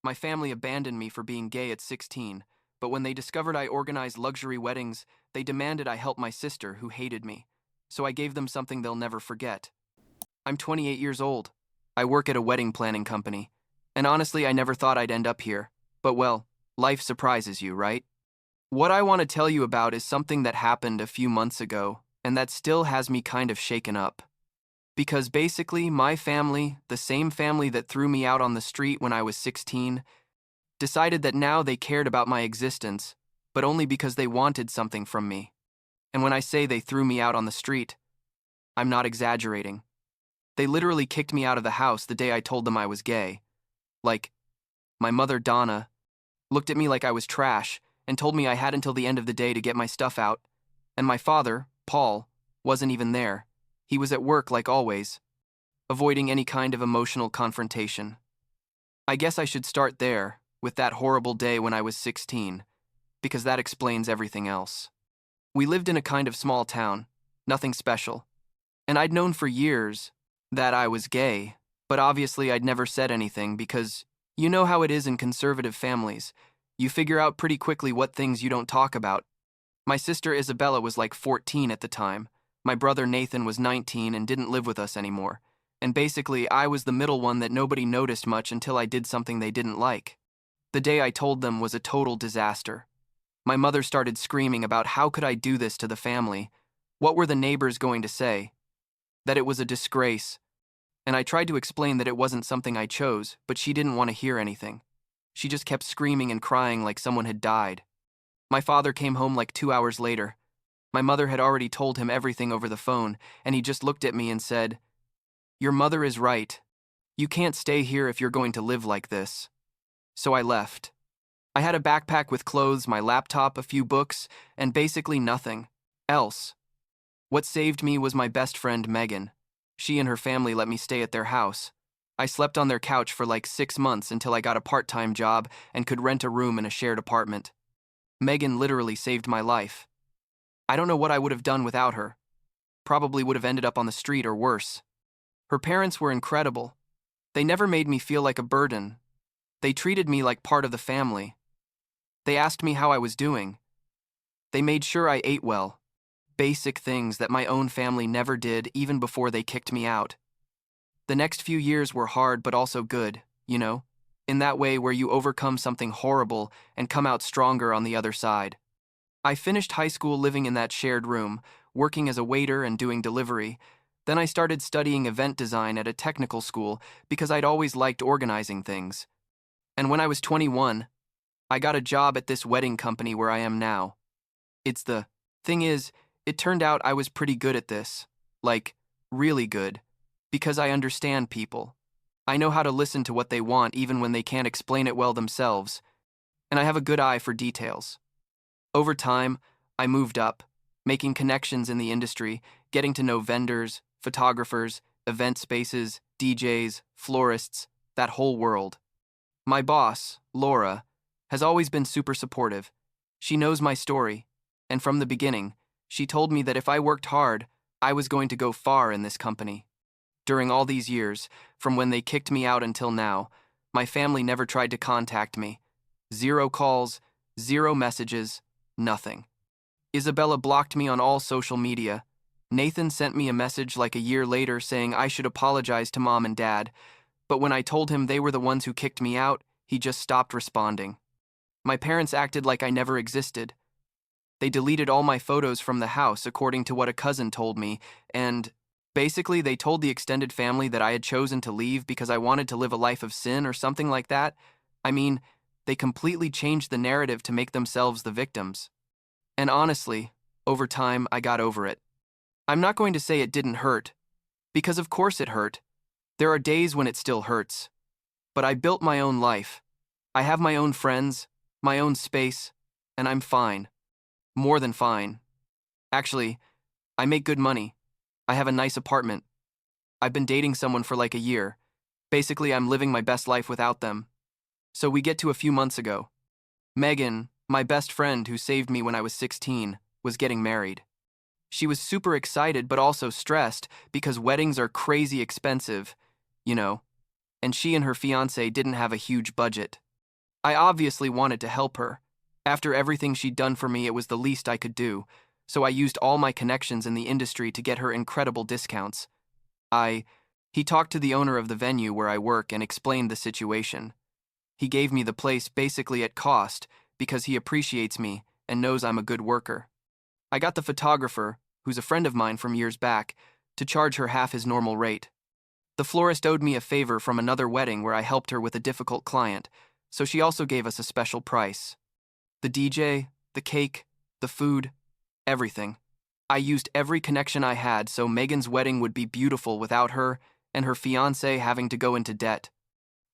My family abandoned me for being gay at 16, but when they discovered I organized luxury weddings, they demanded I help my sister, who hated me. So I gave them something they'll never forget. I'm 28 years old. I work at a wedding planning company. And honestly, I never thought I'd end up here. But well, life surprises you, right? What I want to tell you about is something that happened a few months ago, and that still has me kind of shaken up. Because basically, my family, the same family that threw me out on the street when I was 16, decided that now they cared about my existence, but only because they wanted something from me. And when I say they threw me out on the street, I'm not exaggerating. They literally kicked me out of the house the day I told them I was gay. Like, my mother, Donna, looked at me like I was trash and told me I had until the end of the day to get my stuff out. And my father, Paul, wasn't even there. He was at work like always, avoiding any kind of emotional confrontation. I guess I should start there, with that horrible day when I was 16, because that explains everything else. We lived in a kind of small town, nothing special, and I'd known for years that I was gay, but obviously I'd never said anything because you know how it is in conservative families. You figure out pretty quickly what things you don't talk about. My sister Isabella was like 14 at the time. My brother Nathan was 19 and didn't live with us anymore. And basically, I was the middle one that nobody noticed much until I did something they didn't like. The day I told them was a total disaster. My mother started screaming about how could I do this to the family? What were the neighbors going to say? That it was a disgrace. And I tried to explain that it wasn't something I chose, but she didn't want to hear anything. She just kept screaming and crying like someone had died. My father came home like 2 hours later. My mother had already told him everything over the phone, and he just looked at me and said, "Your mother is right. You can't stay here if you're going to live like this." So I left. I had a backpack with clothes, my laptop, a few books, and basically nothing else. What saved me was my best friend, Megan. She and her family let me stay at their house. I slept on their couch for like 6 months until I got a part-time job and could rent a room in a shared apartment. Megan literally saved my life. I don't know what I would have done without her. Probably would have ended up on the street or worse. Her parents were incredible. They never made me feel like a burden. They treated me like part of the family. They asked me how I was doing. They made sure I ate well. Basic things that my own family never did even before they kicked me out. The next few years were hard but also good, you know? In that way where you overcome something horrible and come out stronger on the other side. I finished high school living in that shared room, working as a waiter and doing delivery. Then I started studying event design at a technical school because I'd always liked organizing things. And when I was 21, I got a job at this wedding company where I am now. Thing is, it turned out I was pretty good at this. Like, really good. Because I understand people. I know how to listen to what they want even when they can't explain it well themselves. And I have a good eye for details. Over time, I moved up, making connections in the industry, getting to know vendors, photographers, event spaces, DJs, florists, that whole world. My boss, Laura, has always been super supportive. She knows my story, and from the beginning, she told me that if I worked hard, I was going to go far in this company. During all these years, from when they kicked me out until now, my family never tried to contact me. 0 calls, 0 messages, nothing. Isabella blocked me on all social media. Nathan sent me a message like a year later saying I should apologize to Mom and Dad, but when I told him they were the ones who kicked me out, he just stopped responding. My parents acted like I never existed. They deleted all my photos from the house according to what a cousin told me, and basically they told the extended family that I had chosen to leave because I wanted to live a life of sin or something like that. I mean, they completely changed the narrative to make themselves the victims. And honestly, over time, I got over it. I'm not going to say it didn't hurt, because of course it hurt. There are days when it still hurts. But I built my own life. I have my own friends, my own space, and I'm fine. More than fine. Actually, I make good money. I have a nice apartment. I've been dating someone for like a year. Basically, I'm living my best life without them. So we get to a few months ago. Megan, my best friend who saved me when I was 16, was getting married. She was super excited but also stressed because weddings are crazy expensive, you know, and she and her fiancé didn't have a huge budget. I obviously wanted to help her. After everything she'd done for me, it was the least I could do, so I used all my connections in the industry to get her incredible discounts. He talked to the owner of the venue where I work and explained the situation. He gave me the place basically at cost because he appreciates me and knows I'm a good worker. I got the photographer, who's a friend of mine from years back, to charge her half his normal rate. The florist owed me a favor from another wedding where I helped her with a difficult client, so she also gave us a special price. The DJ, the cake, the food, everything. I used every connection I had so Megan's wedding would be beautiful without her and her fiancé having to go into debt.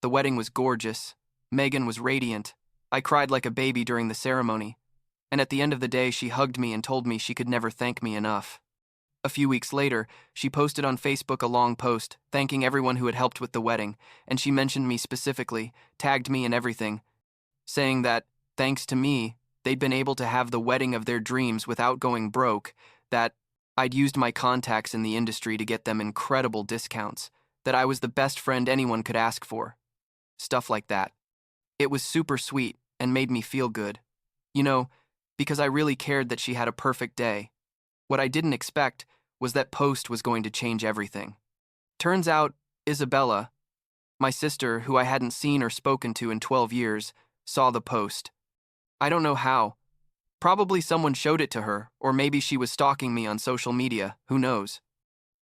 The wedding was gorgeous. Megan was radiant. I cried like a baby during the ceremony, and at the end of the day she hugged me and told me she could never thank me enough. A few weeks later, she posted on Facebook a long post thanking everyone who had helped with the wedding, and she mentioned me specifically, tagged me and everything, saying that, thanks to me, they'd been able to have the wedding of their dreams without going broke, that I'd used my contacts in the industry to get them incredible discounts, that I was the best friend anyone could ask for. Stuff like that. It was super sweet and made me feel good. You know, because I really cared that she had a perfect day. What I didn't expect was that post was going to change everything. Turns out, Isabella, my sister, who I hadn't seen or spoken to in 12 years, saw the post. I don't know how. Probably someone showed it to her, or maybe she was stalking me on social media, who knows.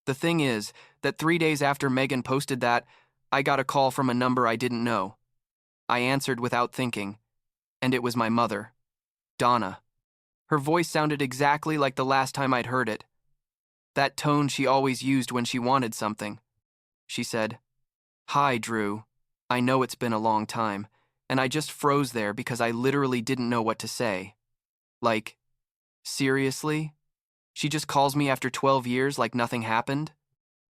The thing is that 3 days after Megan posted that, I got a call from a number I didn't know. I answered without thinking, and it was my mother, Donna. Her voice sounded exactly like the last time I'd heard it. That tone she always used when she wanted something. She said, "Hi, Drew. I know it's been a long time," and I just froze there because I literally didn't know what to say. Like, seriously? She just calls me after 12 years like nothing happened?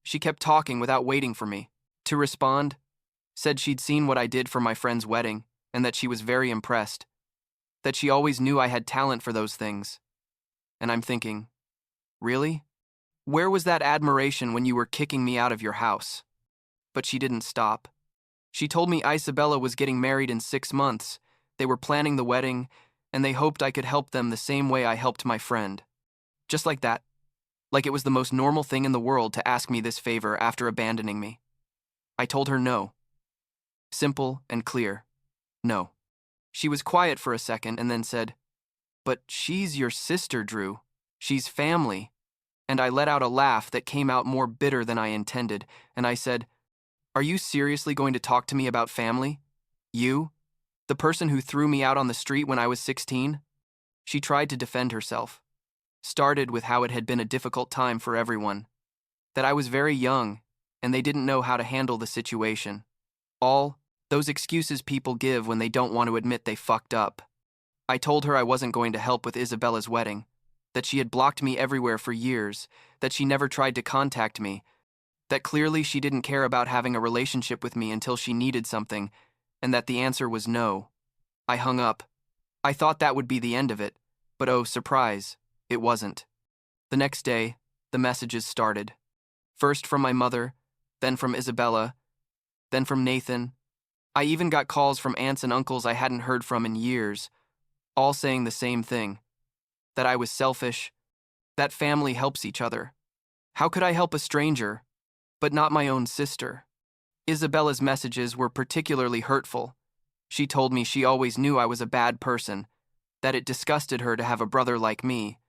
She kept talking without waiting for me to respond, said she'd seen what I did for my friend's wedding and that she was very impressed, that she always knew I had talent for those things. And I'm thinking, really? Where was that admiration when you were kicking me out of your house? But she didn't stop. She told me Isabella was getting married in 6 months. They were planning the wedding, and they hoped I could help them the same way I helped my friend. Just like that. Like it was the most normal thing in the world to ask me this favor after abandoning me. I told her no. Simple and clear. No. She was quiet for a second and then said, "But she's your sister, Drew. She's family." And I let out a laugh that came out more bitter than I intended, and I said, "Are you seriously going to talk to me about family? You? The person who threw me out on the street when I was 16? She tried to defend herself. Started with how it had been a difficult time for everyone. That I was very young, and they didn't know how to handle the situation. All those excuses people give when they don't want to admit they fucked up. I told her I wasn't going to help with Isabella's wedding, that she had blocked me everywhere for years, that she never tried to contact me, that clearly she didn't care about having a relationship with me until she needed something, and that the answer was no. I hung up. I thought that would be the end of it, but oh, surprise, it wasn't. The next day, the messages started. First from my mother, then from Isabella, then from Nathan. I even got calls from aunts and uncles I hadn't heard from in years, all saying the same thing, that I was selfish, that family helps each other. How could I help a stranger, but not my own sister? Isabella's messages were particularly hurtful. She told me she always knew I was a bad person, that it disgusted her to have a brother like me,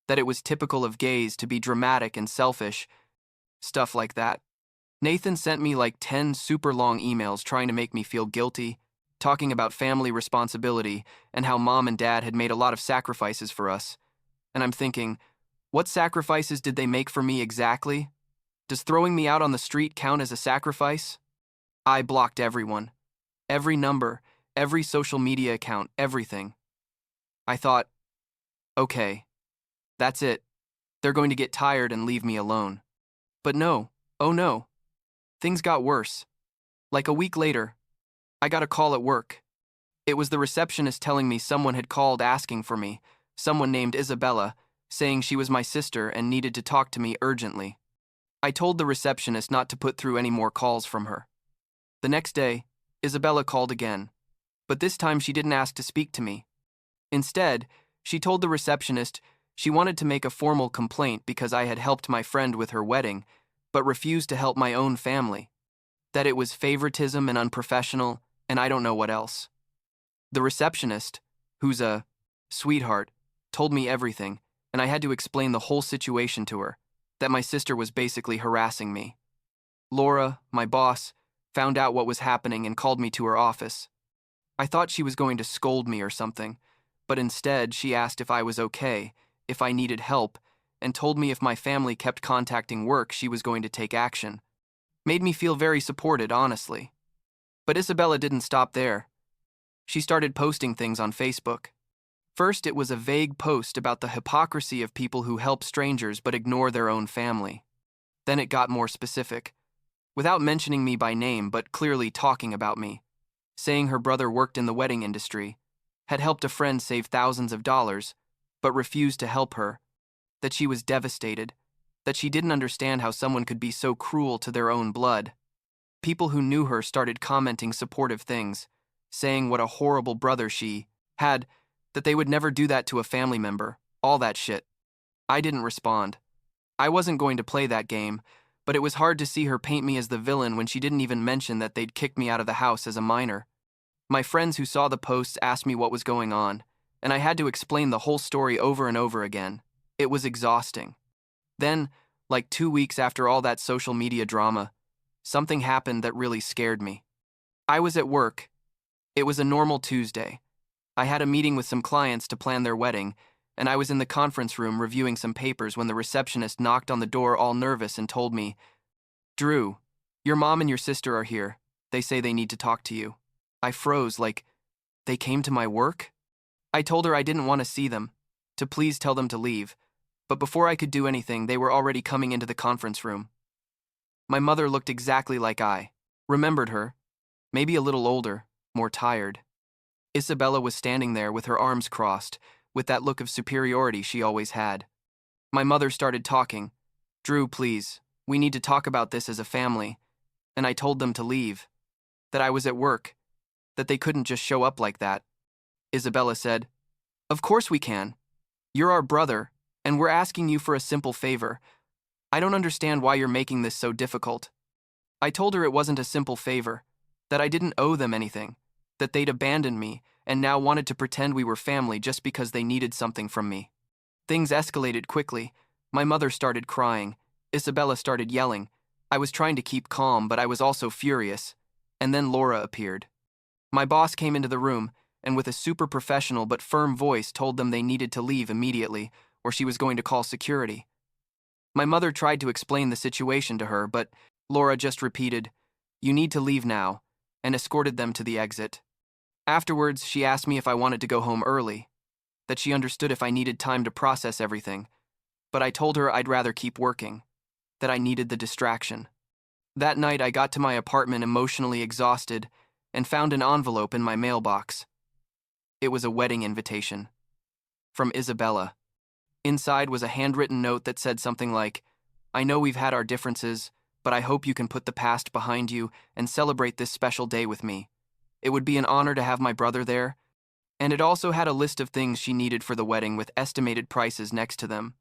that it was typical of gays to be dramatic and selfish, stuff like that. Nathan sent me like 10 super long emails trying to make me feel guilty, talking about family responsibility and how mom and dad had made a lot of sacrifices for us. And I'm thinking, what sacrifices did they make for me exactly? Does throwing me out on the street count as a sacrifice? I blocked everyone. Every number, every social media account, everything. I thought, okay, that's it. They're going to get tired and leave me alone. But no, oh no. Things got worse. Like a week later, I got a call at work. It was the receptionist telling me someone had called asking for me, someone named Isabella, saying she was my sister and needed to talk to me urgently. I told the receptionist not to put through any more calls from her. The next day, Isabella called again. But this time she didn't ask to speak to me. Instead, she told the receptionist she wanted to make a formal complaint because I had helped my friend with her wedding, but refused to help my own family. That it was favoritism and unprofessional, and I don't know what else. The receptionist, who's a sweetheart, told me everything, and I had to explain the whole situation to her, that my sister was basically harassing me. Laura, my boss, found out what was happening and called me to her office. I thought she was going to scold me or something, but instead she asked if I was okay, if I needed help, and told me if my family kept contacting work, she was going to take action. Made me feel very supported, honestly. But Isabella didn't stop there. She started posting things on Facebook. First, it was a vague post about the hypocrisy of people who help strangers but ignore their own family. Then it got more specific, without mentioning me by name but clearly talking about me, saying her brother worked in the wedding industry, had helped a friend save thousands of dollars, but refused to help her, that she was devastated, that she didn't understand how someone could be so cruel to their own blood. People who knew her started commenting supportive things, saying what a horrible brother she had, that they would never do that to a family member, all that shit. I didn't respond. I wasn't going to play that game, but it was hard to see her paint me as the villain when she didn't even mention that they'd kicked me out of the house as a minor. My friends who saw the posts asked me what was going on, and I had to explain the whole story over and over again. It was exhausting. Then, like 2 weeks after all that social media drama, something happened that really scared me. I was at work. It was a normal Tuesday. I had a meeting with some clients to plan their wedding, and I was in the conference room reviewing some papers when the receptionist knocked on the door all nervous and told me, "Drew, your mom and your sister are here. They say they need to talk to you." I froze, like, they came to my work? I told her I didn't want to see them, to please tell them to leave, but before I could do anything, they were already coming into the conference room. My mother looked exactly like I remembered her, maybe a little older, more tired. Isabella was standing there with her arms crossed, with that look of superiority she always had. My mother started talking. "Drew, please, we need to talk about this as a family," and I told them to leave, that I was at work, that they couldn't just show up like that. Isabella said, "Of course we can. You're our brother, and we're asking you for a simple favor. I don't understand why you're making this so difficult." I told her it wasn't a simple favor, that I didn't owe them anything, that they'd abandoned me and now wanted to pretend we were family just because they needed something from me. Things escalated quickly. My mother started crying. Isabella started yelling. I was trying to keep calm, but I was also furious. And then Laura appeared. My boss came into the room and with a super professional but firm voice told them they needed to leave immediately or she was going to call security. My mother tried to explain the situation to her, but Laura just repeated, "You need to leave now," and escorted them to the exit. Afterwards, she asked me if I wanted to go home early, that she understood if I needed time to process everything, but I told her I'd rather keep working, that I needed the distraction. That night, I got to my apartment emotionally exhausted and found an envelope in my mailbox. It was a wedding invitation. From Isabella. Inside was a handwritten note that said something like, "I know we've had our differences, but I hope you can put the past behind you and celebrate this special day with me. It would be an honor to have my brother there." And it also had a list of things she needed for the wedding with estimated prices next to them.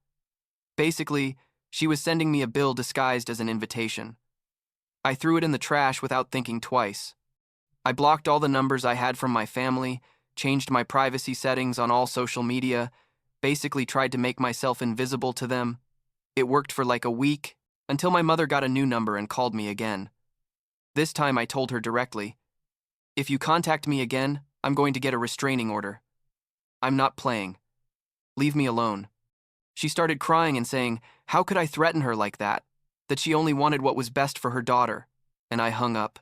Basically, she was sending me a bill disguised as an invitation. I threw it in the trash without thinking twice. I blocked all the numbers I had from my family, changed my privacy settings on all social media, basically tried to make myself invisible to them. It worked for like a week, until my mother got a new number and called me again. This time I told her directly, "If you contact me again, I'm going to get a restraining order. I'm not playing. Leave me alone." She started crying and saying, how could I threaten her like that? That she only wanted what was best for her daughter, and I hung up.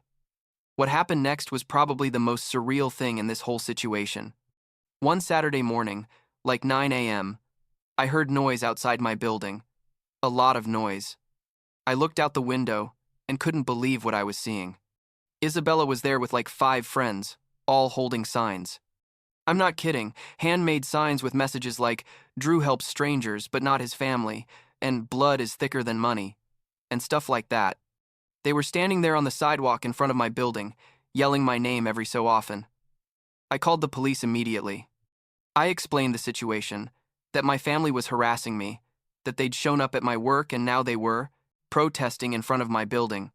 What happened next was probably the most surreal thing in this whole situation. One Saturday morning, like 9 a.m., I heard noise outside my building. A lot of noise. I looked out the window and couldn't believe what I was seeing. Isabella was there with like 5 friends, all holding signs. I'm not kidding, handmade signs with messages like, "Drew helps strangers but not his family," and "Blood is thicker than money," and stuff like that. They were standing there on the sidewalk in front of my building, yelling my name every so often. I called the police immediately. I explained the situation, that my family was harassing me, that they'd shown up at my work and now they were protesting in front of my building.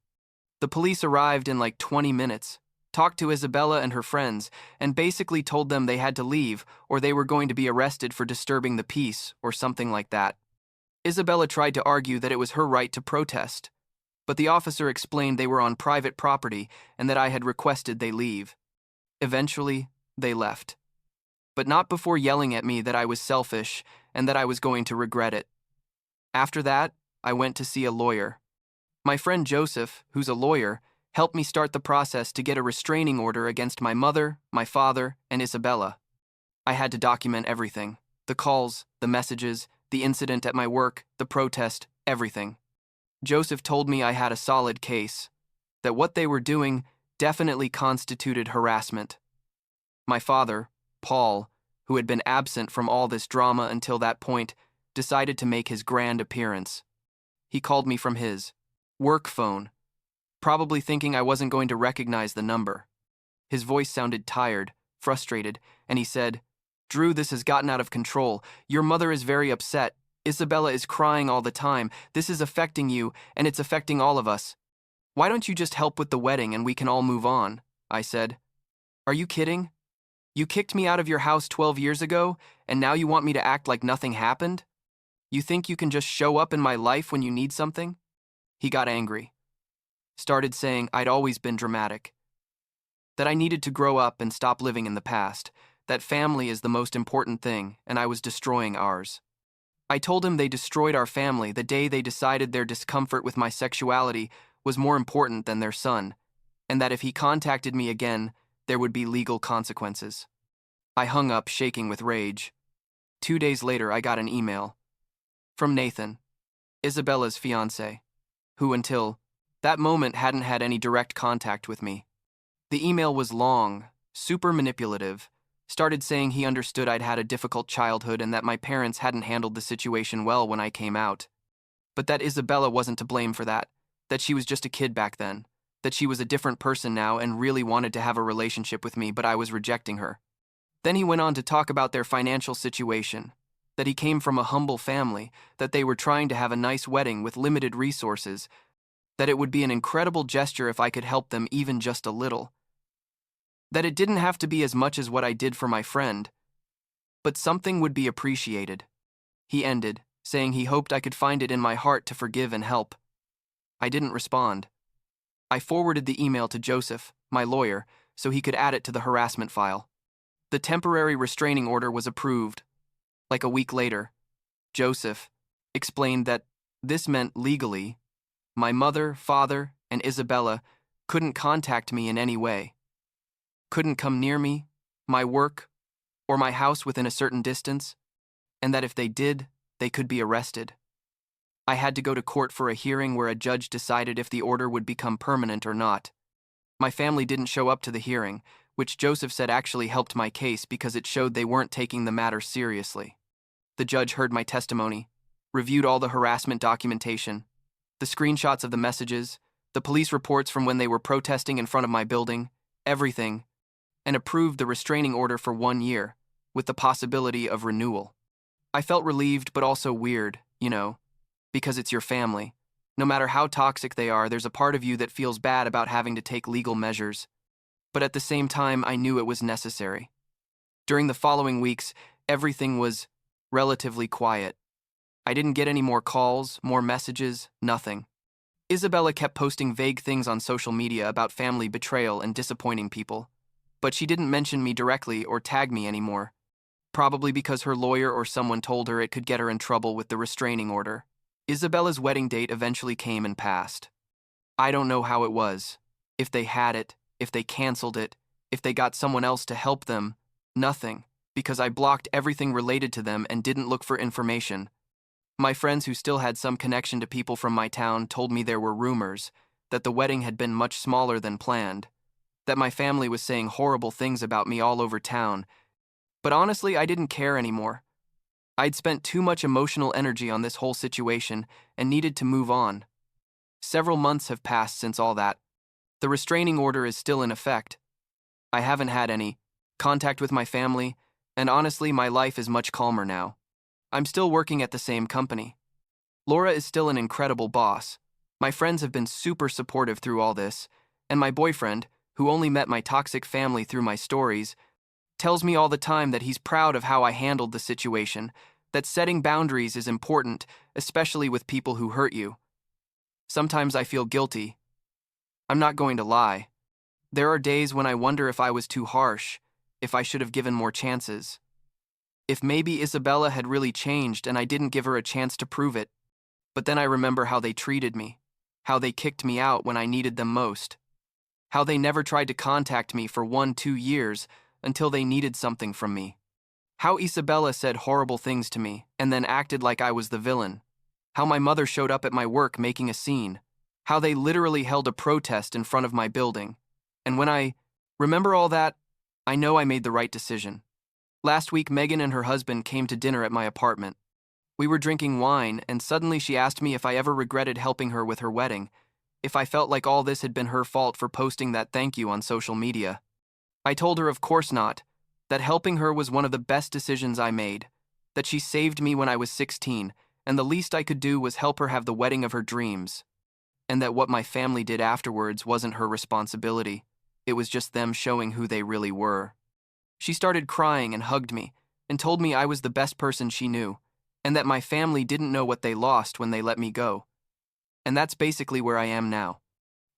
The police arrived in like 20 minutes, talked to Isabella and her friends, and basically told them they had to leave or they were going to be arrested for disturbing the peace or something like that. Isabella tried to argue that it was her right to protest, but the officer explained they were on private property and that I had requested they leave. Eventually, they left. But not before yelling at me that I was selfish and that I was going to regret it. After that, I went to see a lawyer. My friend Joseph, who's a lawyer, helped me start the process to get a restraining order against my mother, my father, and Isabella. I had to document everything: the calls, the messages, the incident at my work, the protest, everything. Joseph told me I had a solid case, that what they were doing definitely constituted harassment. My father, Paul, who had been absent from all this drama until that point, decided to make his grand appearance. He called me from his work phone, probably thinking I wasn't going to recognize the number. His voice sounded tired, frustrated, and he said, "Drew, this has gotten out of control. Your mother is very upset. Isabella is crying all the time. This is affecting you, and it's affecting all of us. Why don't you just help with the wedding and we can all move on?" I said. "Are you kidding? You kicked me out of your house 12 years ago, and now you want me to act like nothing happened? You think you can just show up in my life when you need something?" He got angry. Started saying I'd always been dramatic, that I needed to grow up and stop living in the past, that family is the most important thing, and I was destroying ours. I told him they destroyed our family the day they decided their discomfort with my sexuality was more important than their son, and that if he contacted me again, there would be legal consequences. I hung up, shaking with rage. 2 days later, I got an email from Nathan, Isabella's fiancé, who until that moment hadn't had any direct contact with me. The email was long, super manipulative, started saying he understood I'd had a difficult childhood and that my parents hadn't handled the situation well when I came out. But that Isabella wasn't to blame for that she was just a kid back then, that she was a different person now and really wanted to have a relationship with me, but I was rejecting her. Then he went on to talk about their financial situation, that he came from a humble family, that they were trying to have a nice wedding with limited resources, that it would be an incredible gesture if I could help them even just a little, that it didn't have to be as much as what I did for my friend, but something would be appreciated. He ended, saying he hoped I could find it in my heart to forgive and help. I didn't respond. I forwarded the email to Joseph, my lawyer, so he could add it to the harassment file. The temporary restraining order was approved. Like a week later, Joseph explained that this meant legally, my mother, father, and Isabella couldn't contact me in any way, couldn't come near me, my work, or my house within a certain distance, and that if they did, they could be arrested. I had to go to court for a hearing where a judge decided if the order would become permanent or not. My family didn't show up to the hearing, which Joseph said actually helped my case because it showed they weren't taking the matter seriously. The judge heard my testimony, reviewed all the harassment documentation, the screenshots of the messages, the police reports from when they were protesting in front of my building, everything, and approved the restraining order for 1 year, with the possibility of renewal. I felt relieved but also weird, because it's your family. No matter how toxic they are, there's a part of you that feels bad about having to take legal measures. But at the same time, I knew it was necessary. During the following weeks, everything was relatively quiet. I didn't get any more calls, more messages, nothing. Isabella kept posting vague things on social media about family betrayal and disappointing people, but she didn't mention me directly or tag me anymore, probably because her lawyer or someone told her it could get her in trouble with the restraining order. Isabella's wedding date eventually came and passed. I don't know how it was, if they had it, if they canceled it, if they got someone else to help them, nothing, because I blocked everything related to them and didn't look for information. My friends who still had some connection to people from my town told me there were rumors, that the wedding had been much smaller than planned, that my family was saying horrible things about me all over town, but honestly, I didn't care anymore. I'd spent too much emotional energy on this whole situation and needed to move on. Several months have passed since all that. The restraining order is still in effect. I haven't had any contact with my family, and honestly, my life is much calmer now. I'm still working at the same company. Laura is still an incredible boss. My friends have been super supportive through all this, and my boyfriend, who only met my toxic family through my stories, tells me all the time that he's proud of how I handled the situation, that setting boundaries is important, especially with people who hurt you. Sometimes I feel guilty. I'm not going to lie. There are days when I wonder if I was too harsh, if I should have given more chances. If maybe Isabella had really changed and I didn't give her a chance to prove it. But then I remember how they treated me, how they kicked me out when I needed them most, how they never tried to contact me for 1-2 years until they needed something from me, how Isabella said horrible things to me and then acted like I was the villain, how my mother showed up at my work making a scene, how they literally held a protest in front of my building. And when I remember all that, I know I made the right decision. Last week, Megan and her husband came to dinner at my apartment. We were drinking wine, and suddenly she asked me if I ever regretted helping her with her wedding, if I felt like all this had been her fault for posting that thank you on social media. I told her of course not, that helping her was one of the best decisions I made, that she saved me when I was 16, and the least I could do was help her have the wedding of her dreams, and that what my family did afterwards wasn't her responsibility, it was just them showing who they really were. She started crying and hugged me, and told me I was the best person she knew, and that my family didn't know what they lost when they let me go. And that's basically where I am now.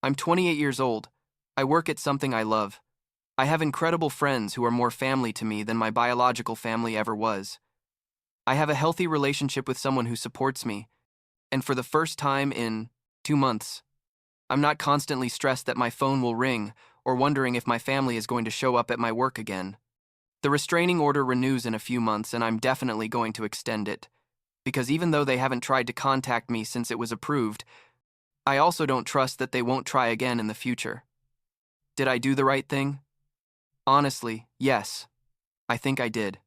I'm 28 years old. I work at something I love. I have incredible friends who are more family to me than my biological family ever was. I have a healthy relationship with someone who supports me, and for the first time in 2 months, I'm not constantly stressed that my phone will ring or wondering if my family is going to show up at my work again. The restraining order renews in a few months, and I'm definitely going to extend it, because even though they haven't tried to contact me since it was approved, I also don't trust that they won't try again in the future. Did I do the right thing? Honestly, yes. I think I did.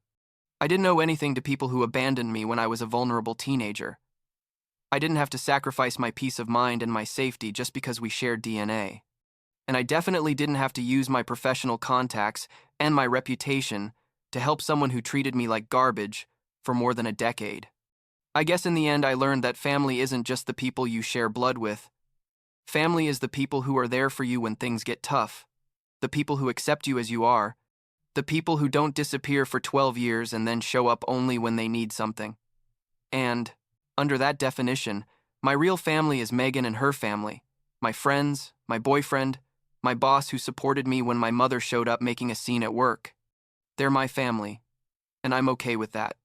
I didn't owe anything to people who abandoned me when I was a vulnerable teenager. I didn't have to sacrifice my peace of mind and my safety just because we shared DNA. And I definitely didn't have to use my professional contacts and my reputation to help someone who treated me like garbage for more than a decade. I guess in the end I learned that family isn't just the people you share blood with. Family is the people who are there for you when things get tough, the people who accept you as you are, the people who don't disappear for 12 years and then show up only when they need something. And, under that definition, my real family is Megan and her family, my friends, my boyfriend, my boss who supported me when my mother showed up making a scene at work. They're my family, and I'm okay with that.